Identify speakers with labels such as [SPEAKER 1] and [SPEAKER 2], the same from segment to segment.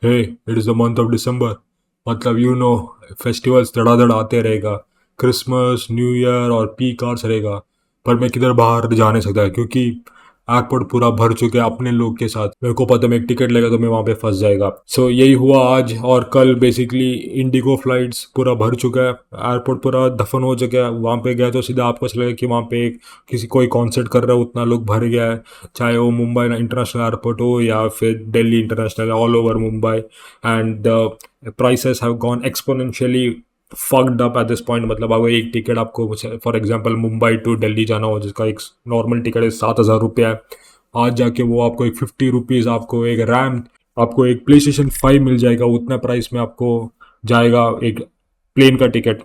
[SPEAKER 1] Hey it is the month of December, मतलब festivals धड़ाधड़ आते रहेगा। क्रिसमस, न्यू ईयर और पीक आवर्स रहेगा। पर मैं किधर बाहर जा नहीं सकता क्योंकि एयरपोर्ट पूरा भर चुके हैं अपने लोग के साथ। मेरे को पता मैं एक टिकट लेगा तो मैं वहाँ पे फंस जाएगा। सो यही हुआ आज और कल। बेसिकली इंडिगो फ्लाइट्स पूरा भर चुका है, एयरपोर्ट पूरा दफन हो चुका है। वहाँ पे गया तो सीधा आपको चलेगा कि वहाँ पे किसी कोई कॉन्सर्ट कर रहा है, उतना लोग भर गया है। चाहे वो मुंबई इंटरनेशनल एयरपोर्ट हो या फिर Delhi international, all over Mumbai. And the prices have gone exponentially fucked up at this point. मतलब अगर एक टिकट आपको for example Mumbai to Delhi जाना हो जिसका एक नॉर्मल टिकट है 7,000 रुपया है, आज जाके वो आपको एक 50 रुपीज़, आपको एक रैम, आपको एक प्ले स्टेशन 5 मिल जाएगा। उतना प्राइस में आपको जाएगा एक प्लेन का टिकट।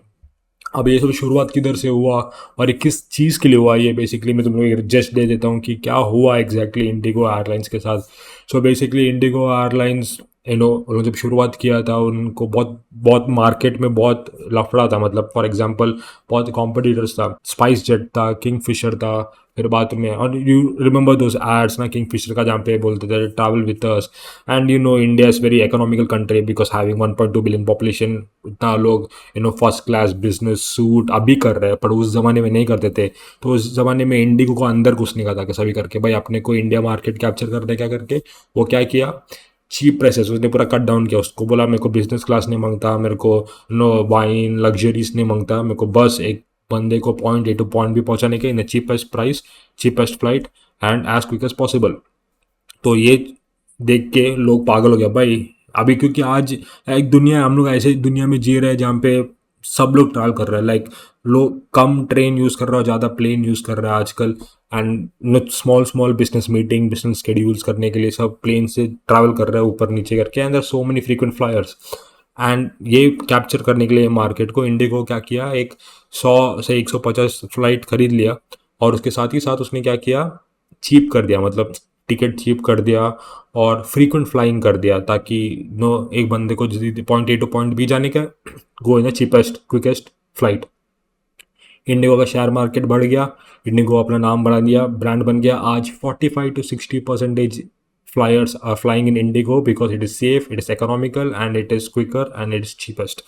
[SPEAKER 1] अब ये सब शुरुआत किधर से हुआ और ये किस चीज़ के लिए हुआ, ये बेसिकली मैं तुम लोग एक जस्ट दे देता हूँ कि क्या हुआ एग्जैक्टली इंडिगो एयरलाइंस के साथ। सो बेसिकली इंडिगो एयरलाइंस उन्होंने जब शुरुआत किया था उनको बहुत बहुत मार्केट में बहुत लफड़ा था। मतलब फॉर एग्जांपल बहुत कॉम्पिटिटर्स था, स्पाइस जेट था, किंग फिशर था। फिर बाद में, और यू रिमेंबर दोज एड्स ना किंग फिशर का, जहाँ पे बोलते थे travel with us. And India is very economical country because having 1.2 billion population. इतना लोग फर्स्ट क्लास बिजनेस सूट अभी कर रहे हैं पर उस ज़माने में नहीं करते थे। तो उस ज़माने में इंडिगो को अंदर घुसने का था कैसा भी करके, भाई अपने को इंडिया मार्केट कैप्चर करने क्या करके वो क्या किया, चीप प्राइसेस उसने पूरा कट डाउन किया। उसको बोला मेरे को बिजनेस क्लास नहीं मांगता, मेरे को वाइन लग्जरीज नहीं मांगता, मेरे को बस एक बंदे को पॉइंट ए टू पॉइंट भी पहुंचाने के in cheapest price, cheapest flight and as quick as possible. तो ये देख के लोग पागल हो गया भाई अभी, क्योंकि आज एक दुनिया, हम लोग ऐसे दुनिया में जी रहे हैं जहाँ पे सब लोग ट्रैवल कर रहे हैं। लाइक लोग कम ट्रेन यूज़ कर रहे हो, ज़्यादा प्लेन यूज़ कर रहे हैं आजकल। And small small business meeting, business schedules करने के लिए सब प्लेन से ट्रैवल कर रहे हैं ऊपर नीचे करके। And there so many frequent flyers. And ये कैप्चर करने के लिए मार्केट को इंडिगो क्या किया, एक 100 से 150 फ्लाइट खरीद लिया और उसके साथ ही साथ उसने क्या किया, चीप कर दिया। मतलब टिकट चीप कर दिया और फ्रीक्वेंट फ्लाइंग कर दिया ताकि एक बंदे को point A to point B जाने का, go in the cheapest quickest flight. IndiGo का शेयर मार्केट बढ़ गया, इंडिगो अपना नाम बढ़ा दिया, ब्रांड बन गया। आज 45 to 60% flyers are flying in IndiGo because it is safe, it is economical and it is quicker and it is cheapest.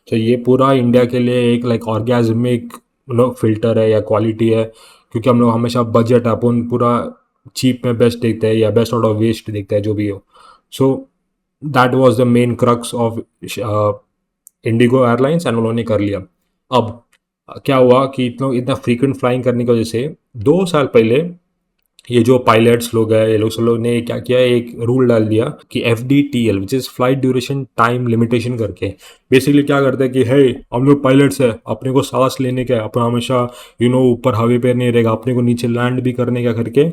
[SPEAKER 1] तो ये पूरा इंडिया के लिए एक लाइक ऑर्गेजमिक फिल्टर है या क्वालिटी है, क्योंकि हम लोग हमेशा बजट अपन पूरा चीप में बेस्ट देखते हैं या बेस्ट आउट ऑफ वेस्ट देखते हैं जो भी हो। So that was the main crux of Indigo airlines and उन्होंने कर लिया। अब क्या हुआ कि इतना इतना फ्रीक्वेंट फ्लाइंग करने की वजह से 2 साल पहले ये जो पायलट्स लोग हैं, ये लोग सब लोग ने क्या किया, एक रूल डाल दिया कि FDTL which is flight duration time limitation करके। बेसिकली क्या करते हैं कि है हम लोग पायलट्स है, अपने को सांस लेने का है, अपना हमेशा ऊपर हवा पे नहीं रहेगा, अपने को नीचे लैंड भी करने का करके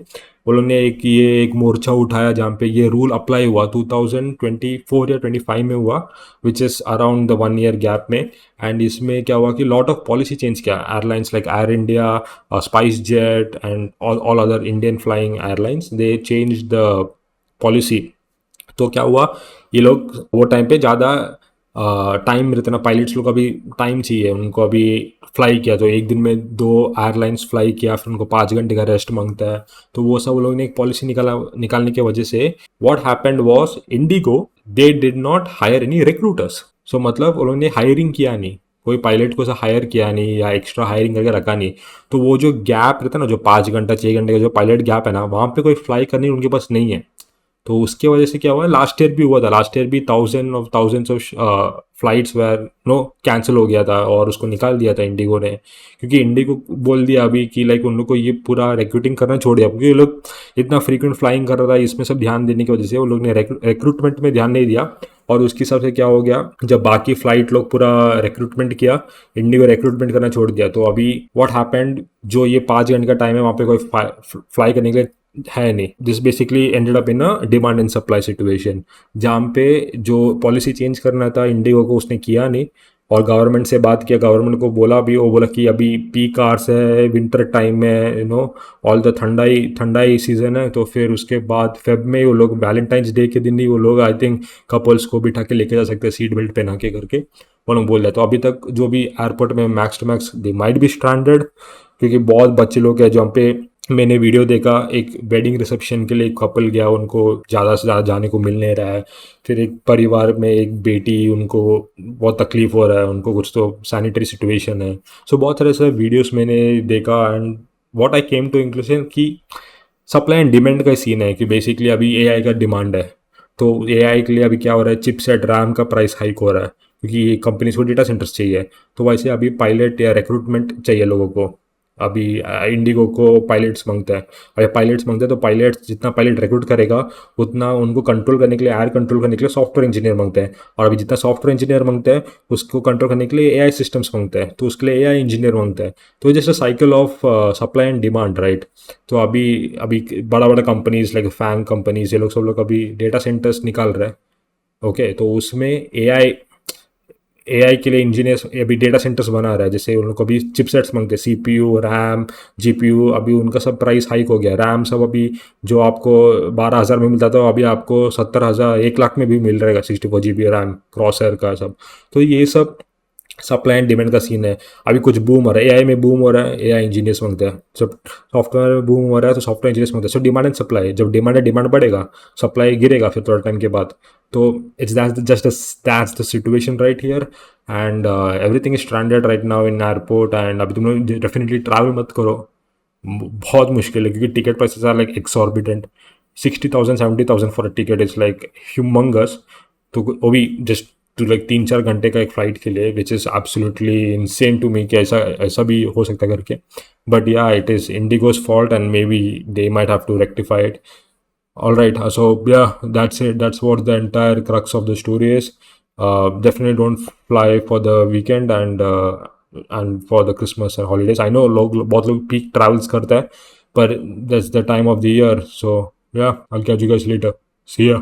[SPEAKER 1] वो लोग ने एक मोर्चा उठाया जहाँ पे ये रूल अप्लाई हुआ 2024 या 25 में हुआ, which is around the 1 year gap में। एंड इसमें क्या हुआ कि लॉट ऑफ पॉलिसी चेंज किया airlines like air India, spice jet and all other Indian flying airlines, they change the policy. तो क्या हुआ, ये लोग वो टाइम पे ज़्यादा टाइम रहता ना, पायलट्स लोग अभी टाइम चाहिए उनको, अभी फ्लाई किया तो एक दिन में 2 एयरलाइंस फ्लाई किया, फिर उनको 5 घंटे का रेस्ट मांगता है। तो वो सब वो लोग ने एक पॉलिसी निकालने की वजह से what happened was IndiGo they did not hire any recruiters. So मतलब वो लोग ने हायरिंग किया नहीं, कोई पायलट को हायर किया नहीं या एक्स्ट्रा हायरिंग करके रखा नहीं। तो वो जो गैप रहता है ना, जो 5 घंटा 6 घंटे का जो पायलट गैप है ना, वहाँ पे कोई फ्लाई करने उनके पास नहीं है। तो उसके वजह से क्या हुआ, लास्ट ईयर भी हुआ था, लास्ट ईयर भी thousands of flights were cancel हो गया था और उसको निकाल दिया था इंडिगो ने। क्योंकि इंडिगो बोल दिया अभी कि लाइक उन लोग को ये पूरा रिक्रूटिंग करना छोड़ दिया, क्योंकि ये लोग इतना फ्रीक्वेंट फ्लाइंग कर रहा था, इसमें सब ध्यान देने की वजह से वो लोग ने रिक्रूटमेंट में ध्यान नहीं दिया। और उसके हिसाब से क्या हो गया, जब बाकी फ्लाइट लोग पूरा रिक्रूटमेंट किया, इंडिगो रिक्रूटमेंट करना छोड़ दिया। तो अभी व्हाट हैपेंड, जो ये 5 घंटे का टाइम है वहाँ पे कोई फ्लाई करने के लिए है नहीं। This basically ended up in a demand and supply situation, जहाँ पे जो पॉलिसी चेंज करना था इंडिगो को उसने किया नहीं। और गवर्नमेंट से बात किया, गवर्नमेंट को बोला भी, वो बोला कि अभी पीक आवर्स है, विंटर टाइम में ऑल द ठंडाई सीजन है। तो फिर उसके बाद फेब में वो लोग वैलेंटाइंस डे के दिन ही वो लोग आई थिंक कपल्स को बिठा के लेके जा सकते हैं सीट बेल्ट पहना के करके वो लोग बोल रहे। तो अभी तक जो भी एयरपोर्ट में max to max they might be stranded, क्योंकि बहुत बच्चे लोग हैं जहाँ पे मैंने वीडियो देखा, एक वेडिंग रिसेप्शन के लिए एक कपल गया, उनको ज़्यादा से ज़्यादा जाने को मिल नहीं रहा है। फिर एक परिवार में एक बेटी, उनको बहुत तकलीफ़ हो रहा है, उनको कुछ तो सैनिटरी सिचुएशन है। सो बहुत सारे ऐसे वीडियोस मैंने देखा, and what I came to inclusion कि सप्लाई एंड डिमांड का सीन है कि बेसिकली अभी एआई का डिमांड है। तो एआई के लिए अभी क्या हो रहा है, चिपसेट रैम का प्राइस हाइक हो रहा है, क्योंकि ये कंपनीज को डेटा सेंटर्स चाहिए। तो वैसे अभी पायलट या रिक्रूटमेंट चाहिए लोगों को। अभी इंडिगो को पायलट्स मांगता है। अगर पायलट्स मांगता है तो पायलट्स, जितना पायलट रिक्रूट करेगा उतना उनको कंट्रोल करने के लिए, एयर कंट्रोल करने के लिए सॉफ्टवेयर इंजीनियर मांगता है। और अभी जितना सॉफ्टवेयर इंजीनियर मांगता है उसको कंट्रोल करने के लिए एआई सिस्टम्स मांगता है, तो उसके लिए एआई इंजीनियर मांगता है। तो जैसे cycle of supply and demand, right. तो अभी अभी बड़ा बड़ा कंपनीज लाइक फैंग कंपनीज, ये लोग सब लोग अभी डेटा सेंटर्स निकाल रहे हैं। ओके, तो उसमें एआई एआई के लिए इंजीनियर्स अभी डेटा सेंटर्स बना रहा है। जैसे उन लोग को अभी चिपसेट्स मांगते हैं, सीपीयू, रैम, जीपीयू। अभी उनका सब प्राइस हाइक हो गया। रैम सब अभी जो आपको 12,000 में मिलता था, अभी आपको 70,000, 1 लाख में भी मिल रहेगा 64 GB रैम, क्रॉसर का सब। तो ये सब सप्लाई एंड डिमांड का सीन है। अभी कुछ बूम हो रहा है, एआई में बूम हो रहा है, एआई इंजीनियर्स मांगते हैं। जब सॉफ्टवेयर में बूम हो रहा है तो सॉफ्टवेयर इंजीनियर्स मांगते हैं। सो डिमांड एंड सप्लाई, जब डिमांड है, डिमांड बढ़ेगा, सप्लाई गिरेगा फिर थोड़ा टाइम के बाद। तो it's that's the situation right here. And everything is stranded right now in airport. And अभी तुम लोग डेफिनेटली ट्रैवल मत करो, बहुत मुश्किल है, क्योंकि ticket prices are like exorbitant. 60,000 70,000 for a ticket is like humongous. तो वो भी जस्ट टू लाइक 3-4 घंटे का एक फ़्लाइट के लिए, which is absolutely insane to me कि ऐसा ऐसा भी हो सकता है करके। But yeah, it is IndiGo's fault and maybe they might have to rectify it. All right, so yeah, that's it. That's what the entire crux of the story is. Definitely don't fly for the weekend and for the Christmas and holidays. I know बहुत लोग peak travels करते हैं, but that's the time of the year. So yeah, I'll catch you guys later. See ya.